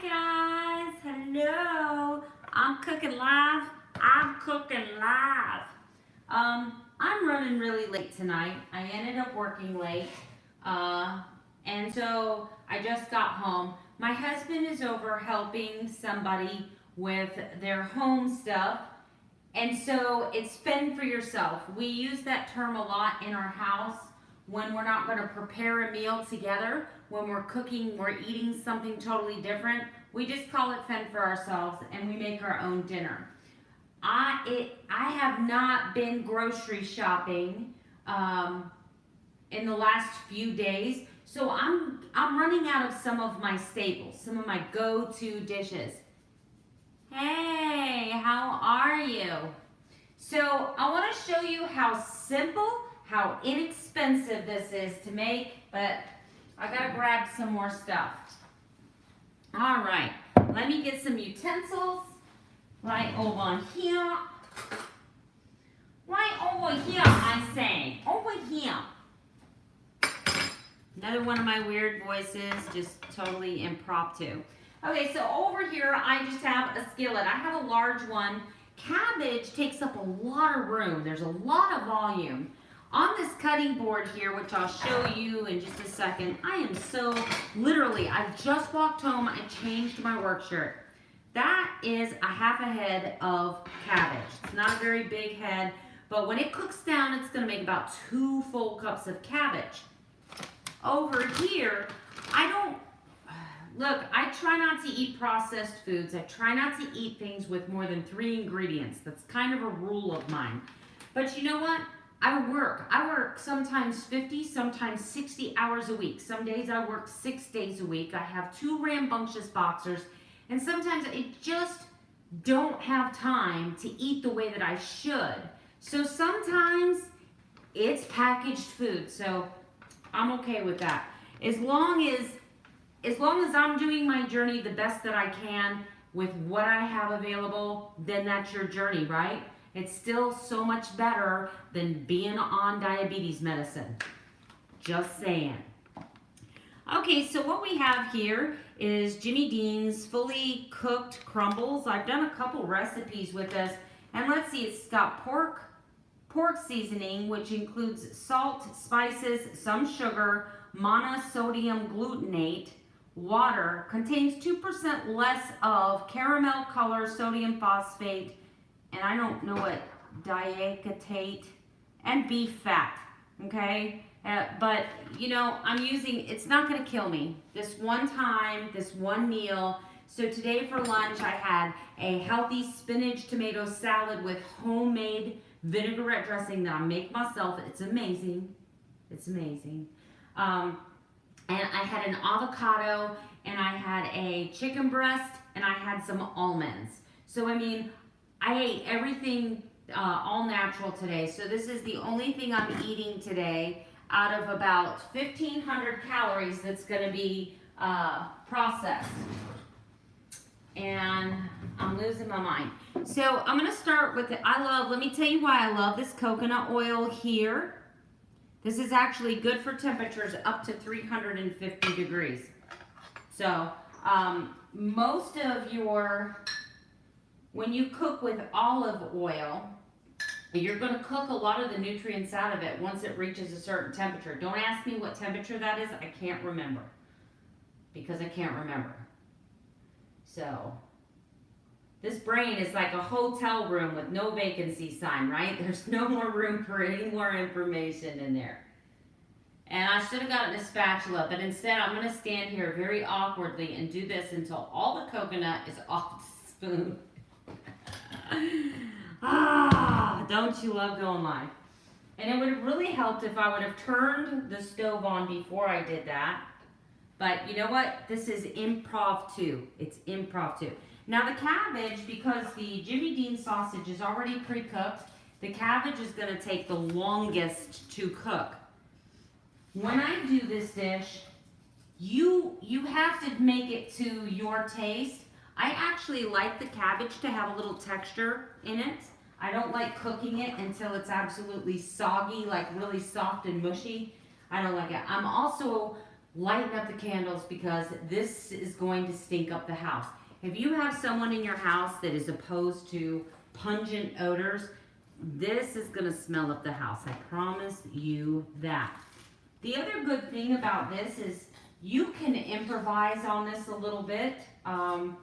guys, hello. I'm cooking live. I'm cooking live. I'm running really late tonight. I ended up working late, and so I just got home. My husband is over helping somebody with their home stuff, and so it's fend for yourself. We use that term a lot in our house when we're not going to prepare a meal together. When we're cooking, we're eating something totally different. We just call it fend for ourselves, and we make our own dinner. I have not been grocery shopping in the last few days, so I'm running out of some of my staples, some of my go-to dishes. Hey, how are you? So I want to show you how simple, how inexpensive this is to make, but I gotta grab some more stuff. All right, let me get some utensils right over here. Right over here, I say. Over here. Another one of my weird voices, just totally impromptu. Okay, so over here, I just have a skillet. I have a large one. Cabbage takes up a lot of room. There's a lot of volume. On this cutting board here, which I'll show you in just a second, I am so, literally, I've just walked home, I changed my work shirt. That is a half a head of cabbage. It's not a very big head, but when it cooks down, it's gonna make about 2 full cups of cabbage. Over here, look, I try not to eat processed foods. I try not to eat things with more than 3 ingredients. That's kind of a rule of mine. But you know what? I work sometimes 50, sometimes 60 hours a week. Some days I work 6 days a week. I have 2 rambunctious boxers, and sometimes I just don't have time to eat the way that I should. So sometimes it's packaged food, so I'm okay with that. As long as I'm doing my journey the best that I can with what I have available, then that's your journey, right? It's still so much better than being on diabetes medicine. Just saying. Okay, so what we have here is Jimmy Dean's fully cooked crumbles. I've done a couple recipes with this. And let's see, it's got pork seasoning, which includes salt, spices, some sugar, monosodium glutamate, water, contains 2% less of caramel color, sodium phosphate, and I don't know what diacetate, and beef fat, okay? But, you know, it's not gonna kill me. This one time, this one meal. So today for lunch, I had a healthy spinach tomato salad with homemade vinaigrette dressing that I make myself. It's amazing. It's amazing. And I had an avocado, and I had a chicken breast, and I had some almonds. So, I mean, I ate everything all natural today. So this is the only thing I'm eating today out of about 1,500 calories that's going to be processed. And I'm losing my mind. So I'm going to start with let me tell you why I love this coconut oil here. This is actually good for temperatures up to 350 degrees. So most of when you cook with olive oil, you're going to cook a lot of the nutrients out of it once it reaches a certain temperature. Don't ask me what temperature that is. I can't remember because I can't remember. So this brain is like a hotel room with no vacancy sign, right? There's no more room for any more information in there. And I should have gotten a spatula, but instead I'm going to stand here very awkwardly and do this until all the coconut is off the spoon. Don't you love going live? And it would have really helped if I would have turned the stove on before I did that. But you know what? This is improv too. It's improv too. Now the cabbage, because the Jimmy Dean sausage is already pre-cooked, the cabbage is going to take the longest to cook. When I do this dish, you have to make it to your taste. I actually like the cabbage to have a little texture in it. I don't like cooking it until it's absolutely soggy, like really soft and mushy. I don't like it. I'm also lighten up the candles because this is going to stink up the house. If you have someone in your house that is opposed to pungent odors, this is going to smell up the house. I promise you that. The other good thing about this is you can improvise on this a little bit, and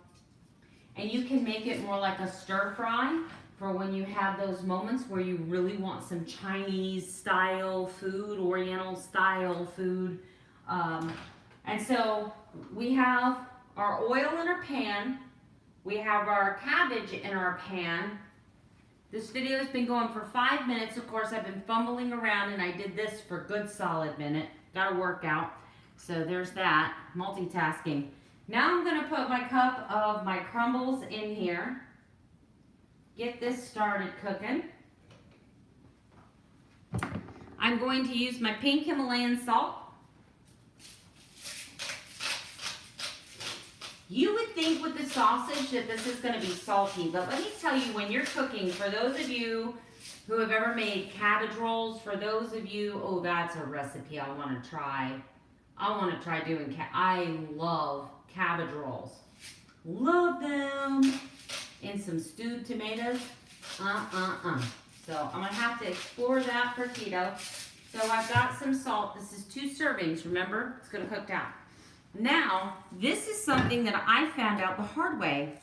you can make it more like a stir fry for when you have those moments where you really want some Chinese style food, Oriental style food. And so we have our oil in our pan, we have our cabbage in our pan. This video has been going for 5 minutes. Of course, I've been fumbling around and I did this for a good solid minute. Got to work out. So there's that, multitasking. Now I'm going to put my cup of my crumbles in here. Get this started cooking. I'm going to use my pink Himalayan salt. You would think with the sausage that this is going to be salty, but let me tell you, when you're cooking, for those of you who have ever made cabbage rolls, for those of you, oh, that's a recipe I want to try. I want to try doing, I love cabbage rolls. Love them. And some stewed tomatoes. So I'm going to have to explore that for keto. So I've got some salt. This is 2 servings, remember? It's going to cook down. Now, this is something that I found out the hard way.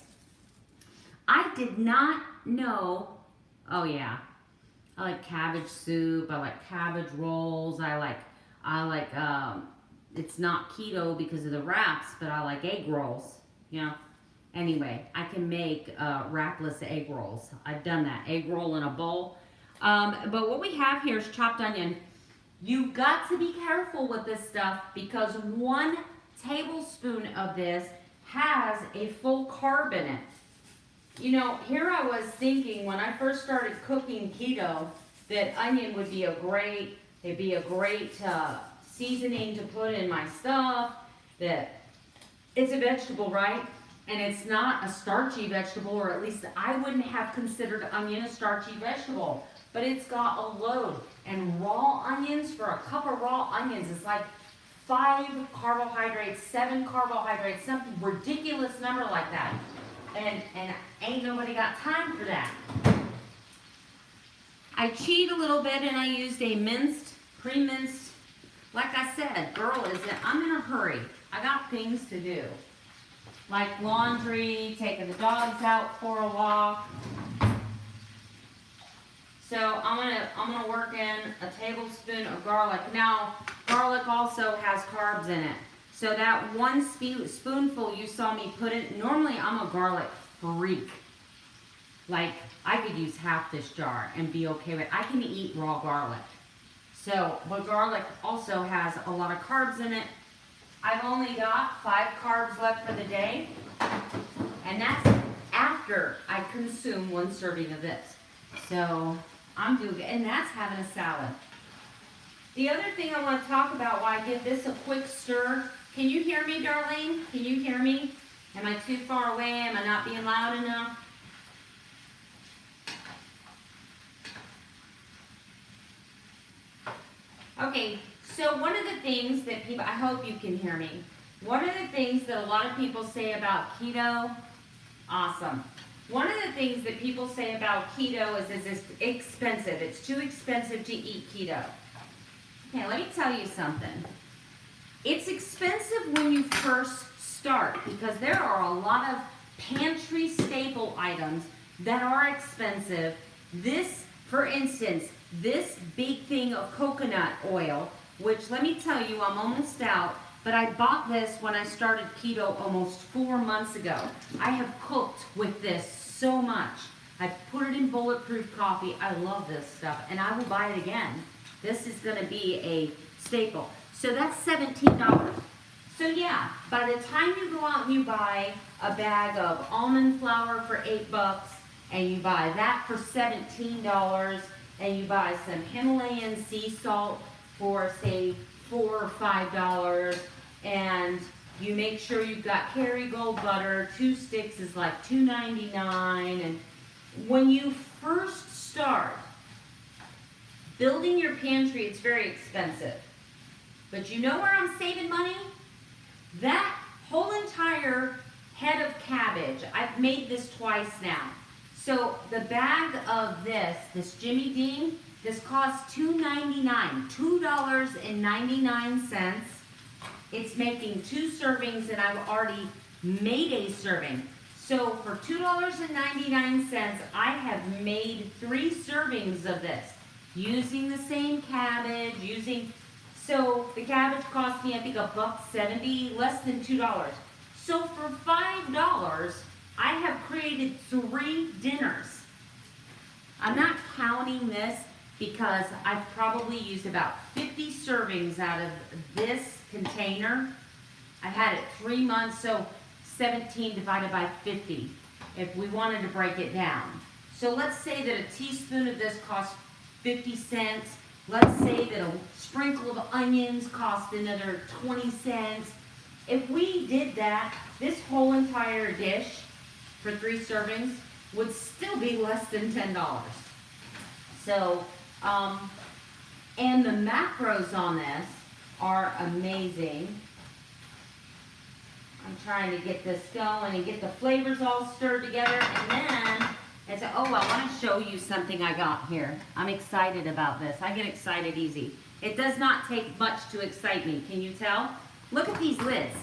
I did not know, oh yeah, I like cabbage soup, I like cabbage rolls, I like, it's not keto because of the wraps, but I like egg rolls, you know. Anyway, I can make wrapless egg rolls. I've done that, egg roll in a bowl. But what we have here is chopped onion. You've got to be careful with this stuff because 1 tablespoon of this has a full carb in it. You know, here I was thinking when I first started cooking keto that onion would be it'd be a great seasoning to put in my stuff, that it's a vegetable, right? And it's not a starchy vegetable, or at least I wouldn't have considered onion a starchy vegetable, but it's got a load. And raw onions, for a cup of raw onions, is like 5 carbohydrates, 7 carbohydrates, some ridiculous number like that. And ain't nobody got time for that. I cheat a little bit and I used a pre-minced, like I said, I'm in a hurry. I got things to do. Like laundry, taking the dogs out for a walk. So I'm gonna work in a tablespoon of garlic. Now, garlic also has carbs in it. So that 1 spoonful you saw me put in, normally I'm a garlic freak. Like, I could use half this jar and be okay with it. I can eat raw garlic. So, but garlic also has a lot of carbs in it. I've only got 5 carbs left for the day. And that's after I consume 1 serving of this. So, I'm doing good, and that's having a salad. The other thing I want to talk about while I give this a quick stir, can you hear me, Darlene? Can you hear me? Am I too far away? Am I not being loud enough? Okay, so one of the things that people, I hope you can hear me. One of the things that a lot of people say about keto, awesome. One of the things that people say about keto is it's expensive. It's too expensive to eat keto. Okay, let me tell you something. It's expensive when you first start because there are a lot of pantry staple items that are expensive. This, for instance, this big thing of coconut oil, which let me tell you, I'm almost out. But I bought this when I started keto almost 4 months ago. I have cooked with this so much. I've put it in bulletproof coffee. I love this stuff, and I will buy it again. This is going to be a staple. So that's $17. So yeah, by the time you go out and you buy a bag of almond flour for $8, and you buy that for $17, and you buy some Himalayan sea salt for, say, $4 or $5, and you make sure you've got Kerrygold butter. 2 sticks is like $2.99. And when you first start building your pantry, it's very expensive. But you know where I'm saving money? That whole entire head of cabbage, I've made this twice now. So the bag of this Jimmy Dean, this costs $2.99, $2.99. It's making 2 servings and I've already made a serving. So for $2.99, I have made 3 servings of this using the same cabbage, so the cabbage cost me, I think, $1.70, less than $2. So for $5, I have created 3 dinners. I'm not counting this because I've probably used about 50 servings out of this container. I had it 3 months, so 17 divided by 50, if we wanted to break it down. So let's say that a teaspoon of this costs 50 cents. Let's say that a sprinkle of onions cost another 20 cents. If we did that, this whole entire dish for 3 servings would still be less than $10. So, and the macros on this are amazing. I'm trying to get this going and get the flavors all stirred together, and then it's, oh, I want to show you something I got here. I'm excited about this. I get excited easy. It does not take much to excite me. Can you tell? Look at these lids.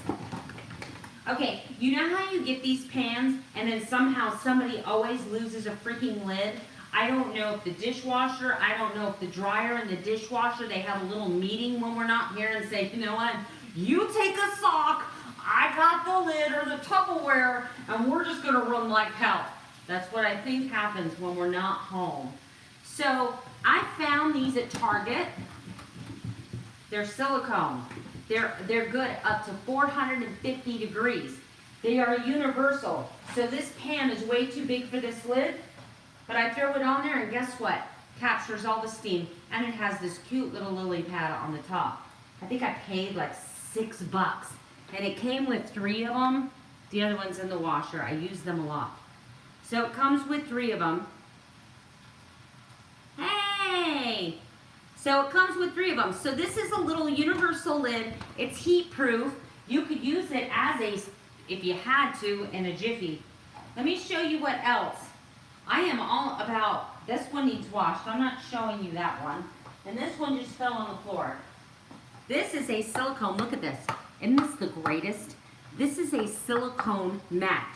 Okay, you know how you get these pans and then somehow somebody always loses a freaking lid? I don't know if the dishwasher, I don't know if the dryer and the dishwasher, they have a little meeting when we're not here and say, you know what, you take a sock, I got the lid or the Tupperware, and we're just going to run like hell. That's what I think happens when we're not home. So I found these at Target. They're silicone. They're good up to 450 degrees. They are universal. So this pan is way too big for this lid, but I throw it on there and guess what? Captures all the steam, and it has this cute little lily pad on the top. I think I paid like $6, and it came with 3 of them. The other one's in the washer. I use them a lot. So it comes with 3 of them. Hey! So it comes with 3 of them. So this is a little universal lid. It's heat proof. You could use it as a, if you had to, in a jiffy. Let me show you what else. I am all about, this one needs washed. I'm not showing you that one. And this one just fell on the floor. This is a silicone, look at this. Isn't this the greatest? This is a silicone mat.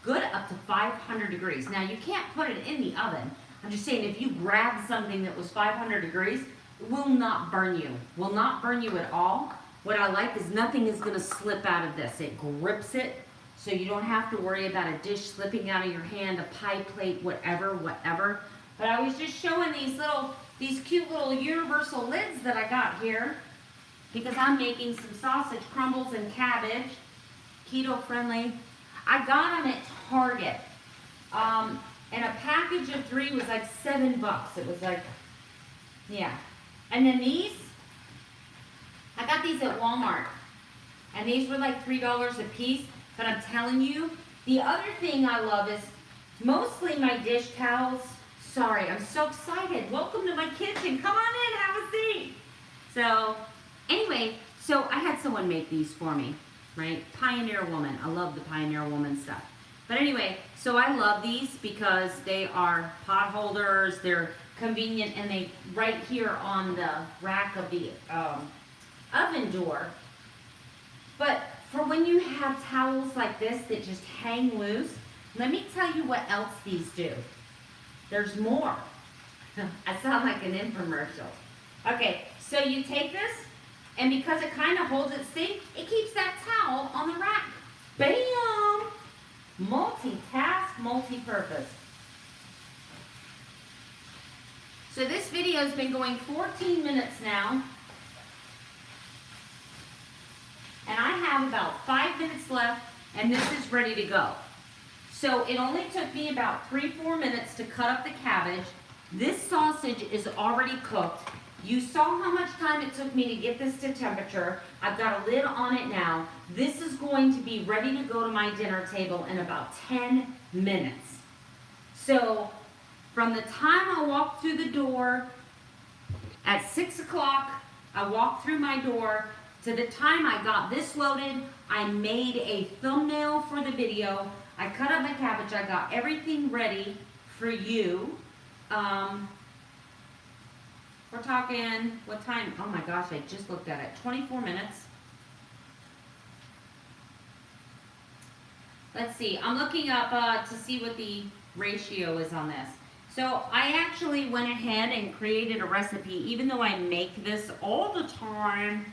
Good up to 500 degrees. Now you can't put it in the oven. I'm just saying if you grab something that was 500 degrees, it will not burn you. Will not burn you at all. What I like is nothing is going to slip out of this. It grips it, so you don't have to worry about a dish slipping out of your hand, a pie plate, whatever. But I was just showing these cute little universal lids that I got here because I'm making some sausage crumbles and cabbage, keto friendly. I got them at Target. And a package of 3 was like $7. It was like, yeah. And then these, I got these at Walmart. And these were like $3 a piece. But I'm telling you, the other thing I love is mostly my dish towels. Sorry, I'm so excited. Welcome to my kitchen. Come on in, have a seat. So, anyway, so I had someone make these for me, right? Pioneer Woman. I love the Pioneer Woman stuff. But anyway, so I love these because they are pot holders, they're convenient, and they right here on the rack of the oven door. But for when you have towels like this that just hang loose, let me tell you what else these do. There's more. I sound like an infomercial. Okay, so you take this, and because it kind of holds its thing, it keeps that towel on the rack. Bam! Multitask, multi-purpose. So this video has been going 14 minutes now. And I have about 5 minutes left, and this is ready to go. So it only took me about 3-4 minutes to cut up the cabbage. This sausage is already cooked. You saw how much time it took me to get this to temperature. I've got a lid on it now. This is going to be ready to go to my dinner table in about 10 minutes. So from the time I walk through the door at 6 o'clock I walked through my door. To the time I got this loaded, I made a thumbnail for the video. I cut up my cabbage. I got everything ready for you. We're talking, what time? Oh my gosh, I just looked at it. 24 minutes. Let's see. I'm looking up to see what the ratio is on this. So I actually went ahead and created a recipe, even though I make this all the time.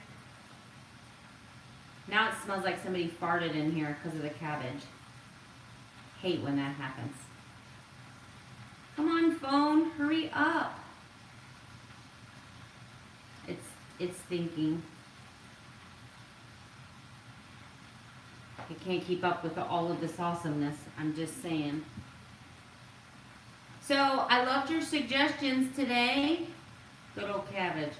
Now it smells like somebody farted in here because of the cabbage. Hate when that happens. Come on, phone, hurry up. It's thinking. It can't keep up with all of this awesomeness. I'm just saying. So I loved your suggestions today. Good old cabbage.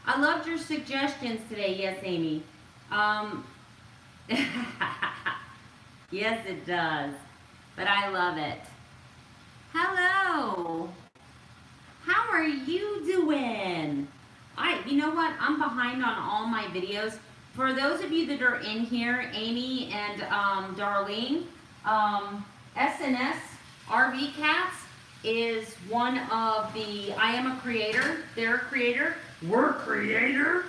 I loved your suggestions today. Yes, Amy. Yes, it does. But I love it. Hello. How are you doing? You know what? I'm behind on all my videos. For those of you that are in here, Amy and Darlene, SNS RV Cats is one of the, I am a creator, they're a creator, we're creators.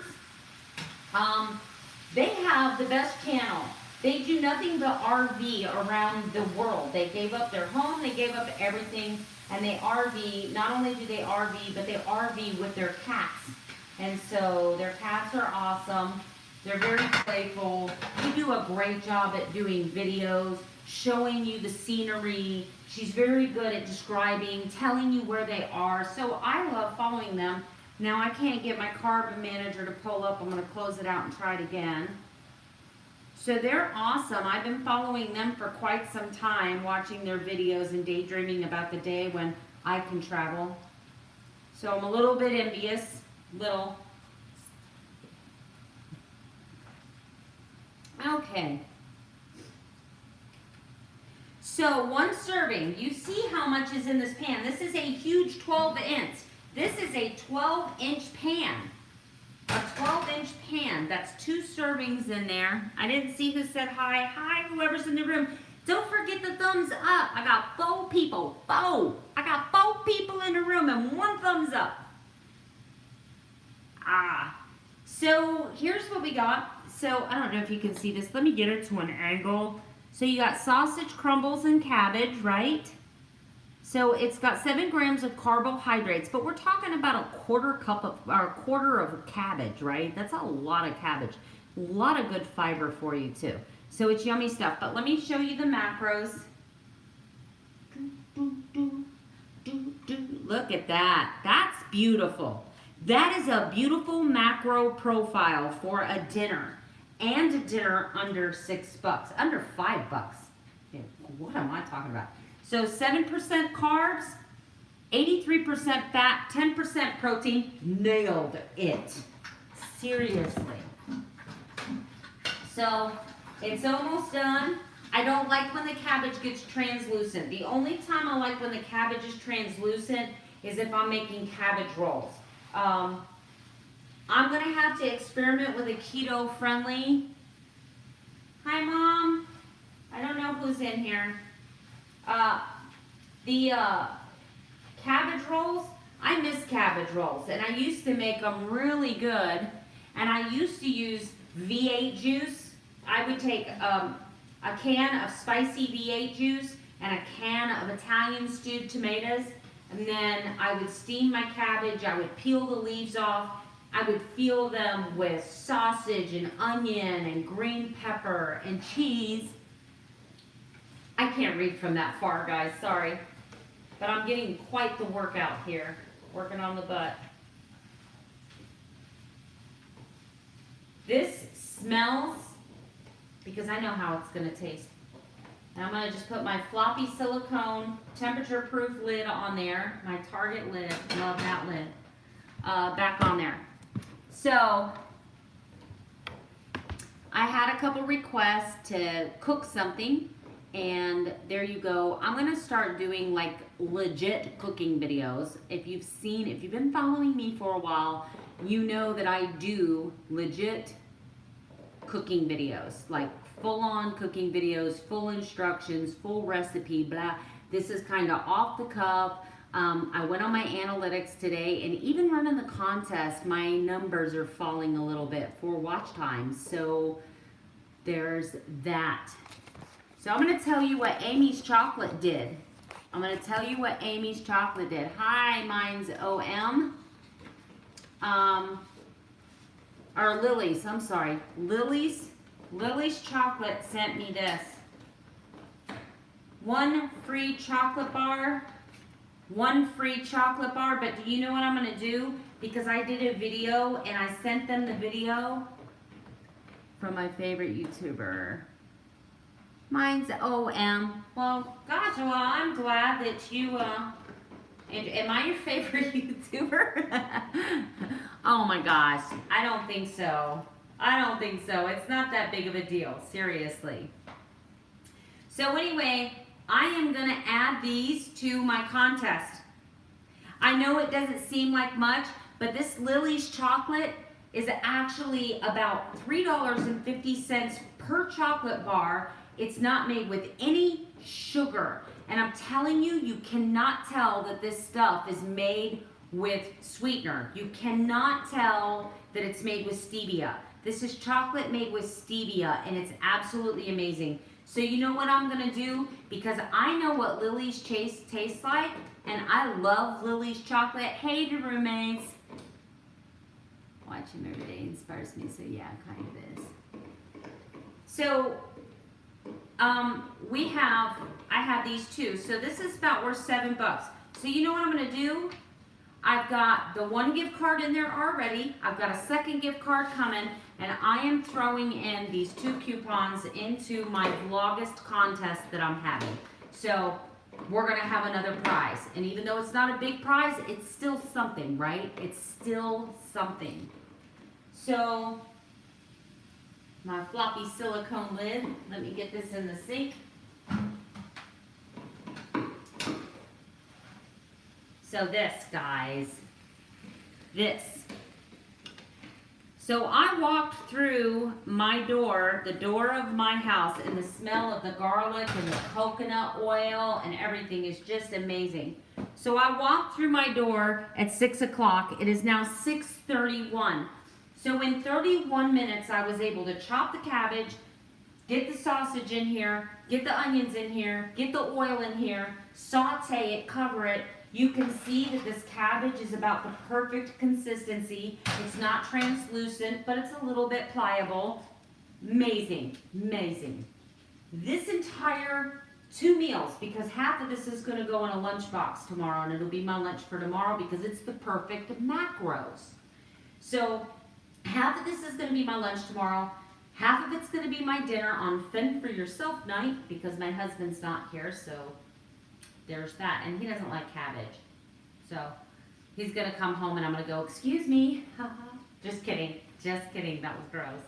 They have the best channel. They do nothing but RV around the world. They gave up their home, they gave up everything, and they RV. Not only do they RV, but they RV with their cats. And so their cats are awesome. They're very playful. They do a great job at doing videos, showing you the scenery. She's very good at describing, telling you where they are. So I love following them. Now I can't get my carbon manager to pull up. I'm going to close it out and try it again. So they're awesome. I've been following them for quite some time, watching their videos and daydreaming about the day when I can travel. So I'm a little bit envious. Little. Okay. So one serving, you see how much is in this pan. This is a huge 12-inch. This is a 12-inch pan. A 12-inch pan. That's 2 servings in there. I didn't see who said hi. Hi, whoever's in the room. Don't forget the thumbs up. I got 4 people. 4. I got 4 people in the room and 1 thumbs up. So here's what we got. So I don't know if you can see this. Let me get it to an angle. So you got sausage, crumbles, and cabbage, right? So it's got 7 grams of carbohydrates, but we're talking about a quarter of cabbage, right? That's a lot of cabbage. A lot of good fiber for you too. So it's yummy stuff. But let me show you the macros. Look at that. That's beautiful. That is a beautiful macro profile for a dinner. And a dinner under $6, under $5. What am I talking about? So 7% carbs, 83% fat, 10% protein. Nailed it. Seriously. So it's almost done. I don't like when the cabbage gets translucent. The only time I like when the cabbage is translucent is if I'm making cabbage rolls. I'm going to have to experiment with a keto friendly. Hi, Mom. I don't know who's in here. The cabbage rolls, I miss cabbage rolls. And I used to make them really good. And I used to use V8 juice. I would take a can of spicy V8 juice and a can of Italian stewed tomatoes. And then I would steam my cabbage. I would peel the leaves off. I would fill them with sausage and onion and green pepper and cheese. I can't read from that far, guys, sorry. But I'm getting quite the workout here, working on the butt. This smells, because I know how it's gonna taste. And I'm gonna just put my floppy silicone temperature-proof lid on there, my Target lid, love that lid, back on there. So, I had a couple requests to cook something, and there you go. I'm gonna start doing like legit cooking videos. If you've been following me for a while, you know that I do legit cooking videos, like full-on cooking videos, full instructions, full recipe, blah. This is kind of off the cuff. I went on my analytics today, and even running the contest, my numbers are falling a little bit for watch time. So there's that. So I'm going to tell you what Amy's chocolate did. Hi, mine's OM. Or Lily's, I'm sorry. Lily's chocolate sent me this. 1 free chocolate bar. But do you know what I'm going to do? Because I did a video and I sent them the video from my favorite YouTuber. Mine's OM. Well, gosh, well, I'm glad that you, am I your favorite YouTuber? Oh my gosh, I don't think so. It's not that big of a deal, seriously. So anyway, I am going to add these to my contest. I know it doesn't seem like much, but this Lily's chocolate is actually about $3.50 per chocolate bar. It's not made with any sugar. And I'm telling you, you cannot tell that this stuff is made with sweetener. You cannot tell that it's made with stevia. This is chocolate made with stevia, and it's absolutely amazing. So you know what I'm gonna do? Because I know what Lily's tastes like, and I love Lily's chocolate. Hey, the roommates. Watching every day inspires me, so yeah, kind of is. So, I have these two. So this is about worth $7. So you know what I'm gonna do? I've got the 1 gift card in there already. I've got a 2nd gift card coming, and I am throwing in these 2 coupons into my Vlogust contest that I'm having. So we're gonna have another prize. And even though it's not a big prize, it's still something, right? It's still something. So my floppy silicone lid, let me get this in the sink. So this, guys, this. So I walked through my door, the door of my house, and the smell of the garlic and the coconut oil and everything is just amazing. So I walked through my door at 6 o'clock. It is now 6:31. So in 31 minutes, I was able to chop the cabbage, get the sausage in here, get the onions in here, get the oil in here, saute it, cover it. You can see that this cabbage is about the perfect consistency. It's not translucent, but it's a little bit pliable. Amazing, amazing. This entire 2 meals, because half of this is going to go in a lunchbox tomorrow, and it'll be my lunch for tomorrow because it's the perfect macros. So half of this is going to be my lunch tomorrow. Half of it's going to be my dinner on Fend for Yourself night because my husband's not here, so there's that. And he doesn't like cabbage. So he's going to come home and I'm going to go, excuse me. Just kidding. Just kidding. That was gross.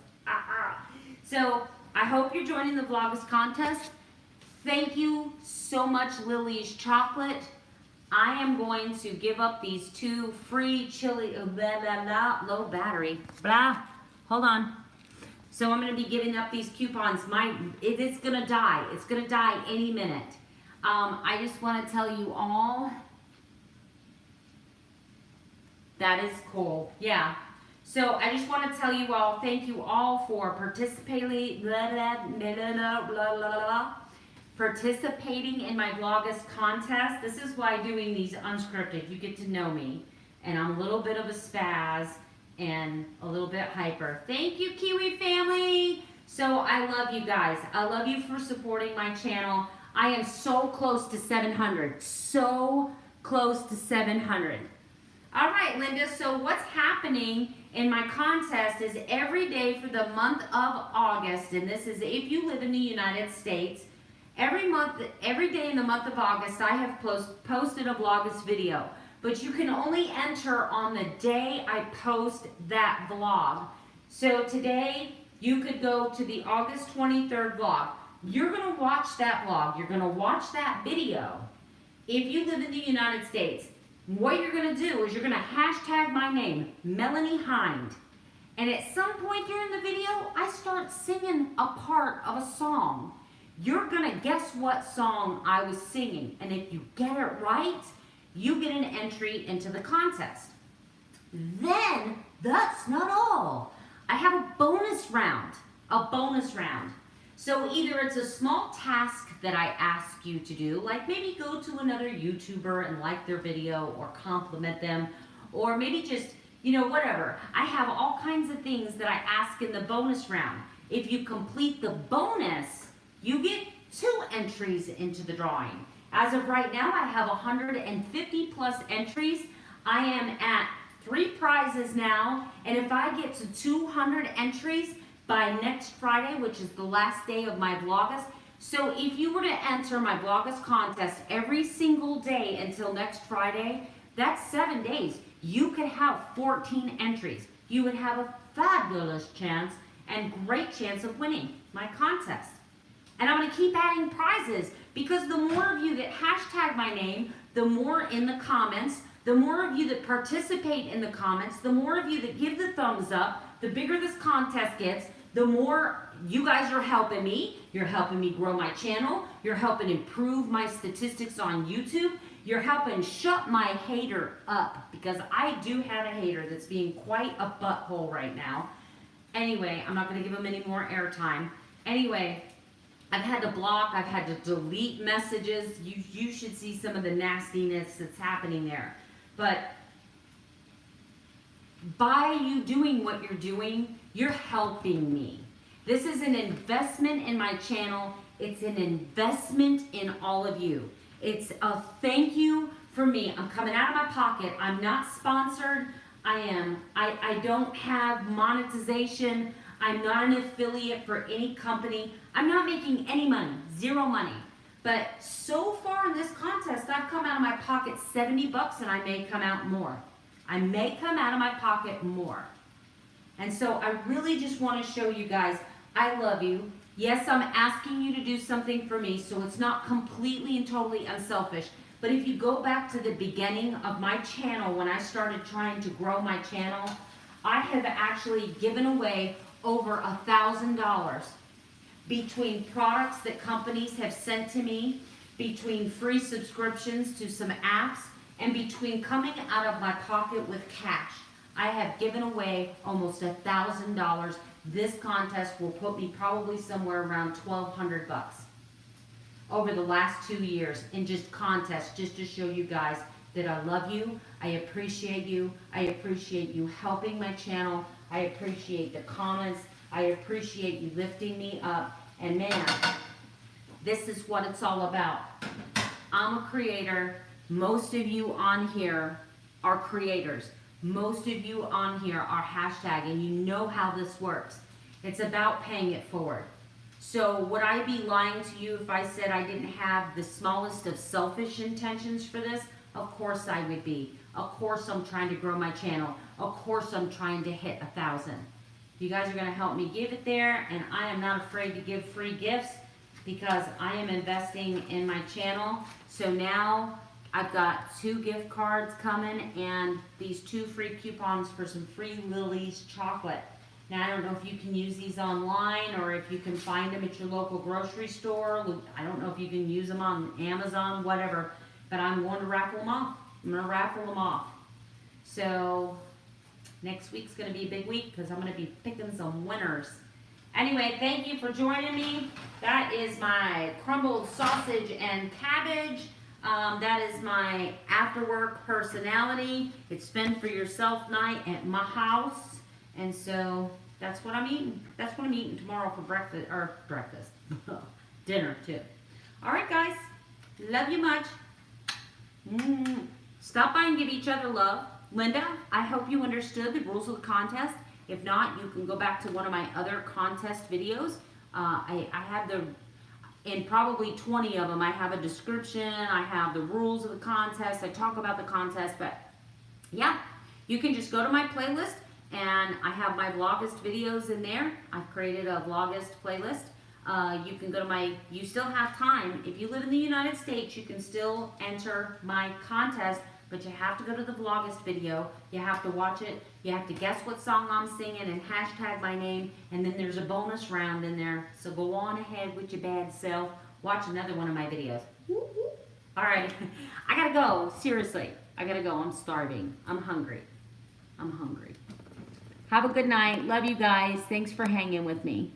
So I hope you're joining the Vlogust contest. Thank you so much, Lily's chocolate. I am going to give up these 2 free chili, low battery, hold on. So I'm going to be giving up these coupons. It is going to die. It's going to die any minute. I just want to tell you all, that is cool. Yeah. So I just want to tell you all, thank you all for participating in my Vlogust contest. This is why doing these unscripted, you get to know me. And I'm a little bit of a spaz and a little bit hyper. Thank you, Kiwi family. So I love you guys. I love you for supporting my channel. I am so close to 700. So close to 700. All right, Linda, so what's happening in my contest is every day for the month of August, and this is if you live in the United States, every day in the month of August, I have posted a Vlogust video. But you can only enter on the day I post that vlog. So today, you could go to the August 23rd vlog. You're going to watch that vlog. You're going to watch that video. If you live in the United States, What you're going to do is you're going to hashtag my name, Melanie Hind. And at some point during the video, I start singing a part of a song. You're going to guess what song I was singing. And if you get it right, you get an entry into the contest. Then, that's not all. I have a bonus round. A bonus round. So either it's a small task that I ask you to do, like maybe go to another YouTuber and like their video or compliment them, or maybe just, whatever. I have all kinds of things that I ask in the bonus round. If you complete the bonus, you get 2 entries into the drawing. As of right now, I have 150 plus entries. I am at 3 prizes now, and if I get to 200 entries by next Friday, which is the last day of my Vlogmas, so if you were to enter my Vlogmas contest every single day until next Friday, that's 7 days. You could have 14 entries. You would have a fabulous chance and great chance of winning my contest. And I'm going to keep adding prizes because the more of you that hashtag my name, the more in the comments, the more of you that participate in the comments, the more of you that give the thumbs up, the bigger this contest gets, the more you guys are helping me. You're helping me grow my channel. You're helping improve my statistics on YouTube. You're helping shut my hater up because I do have a hater that's being quite a butthole right now. Anyway, I'm not going to give him any more airtime. Anyway, I've had to block, I've had to delete messages. You should see some of the nastiness that's happening there. But by you doing what you're doing, you're helping me. This is an investment in my channel. It's an investment in all of you. It's a thank you for me. I'm coming out of my pocket. I'm not sponsored. I don't have monetization. I'm not an affiliate for any company. I'm not making any money, 0 money. But so far in this contest, I've come out of my pocket 70 bucks and I may come out more. I may come out of my pocket more. And so I really just want to show you guys, I love you. Yes, I'm asking you to do something for me, so it's not completely and totally unselfish. But if you go back to the beginning of my channel, when I started trying to grow my channel, I have actually given away over $1,000 between products that companies have sent to me, between free subscriptions to some apps, and between coming out of my pocket with cash. I have given away almost $1,000. This contest will put me probably somewhere around 1,200 bucks over the last 2 years in just contests, just to show you guys that I love you, I appreciate you, I appreciate you helping my channel, I appreciate the comments, I appreciate you lifting me up, and man, this is what it's all about. I'm a creator. Most of you on here are creators. Most of you on here are hashtagging. You know how this works. It's about paying it forward. So would I be lying to you if I said I didn't have the smallest of selfish intentions for this? Of course I would be. Of course I'm trying to grow my channel. Of course I'm trying to hit 1,000. You guys are going to help me give it there, and I am not afraid to give free gifts because I am investing in my channel. So now I've got 2 gift cards coming and these 2 free coupons for some free Lily's chocolate. Now I don't know if you can use these online or if you can find them at your local grocery store. I don't know if you can use them on Amazon, whatever, but I'm going to raffle them off. I'm going to raffle them off. So next week's going to be a big week because I'm going to be picking some winners. Anyway, thank you for joining me. That is my crumbled sausage and cabbage. That is my after-work personality. It's spend for yourself night at my house. And so that's what I'm eating. That's what I'm eating tomorrow for breakfast, dinner too. All right, guys. Love you much. Stop by and give each other love. Linda, I hope you understood the rules of the contest. If not, you can go back to one of my other contest videos. I have in probably 20 of them, I have a description, I have the rules of the contest, I talk about the contest, but yeah, you can just go to my playlist, and I have my Vlogmas videos in there. I've created a Vlogmas playlist. You can go to you still have time. If you live in the United States, you can still enter my contest but you have to go to the Vlogust video. You have to watch it. You have to guess what song I'm singing and hashtag my name. And then there's a bonus round in there. So go on ahead with your bad self. Watch another one of my videos. All right. I gotta go. Seriously. I gotta go. I'm starving. I'm hungry. I'm hungry. Have a good night. Love you guys. Thanks for hanging with me.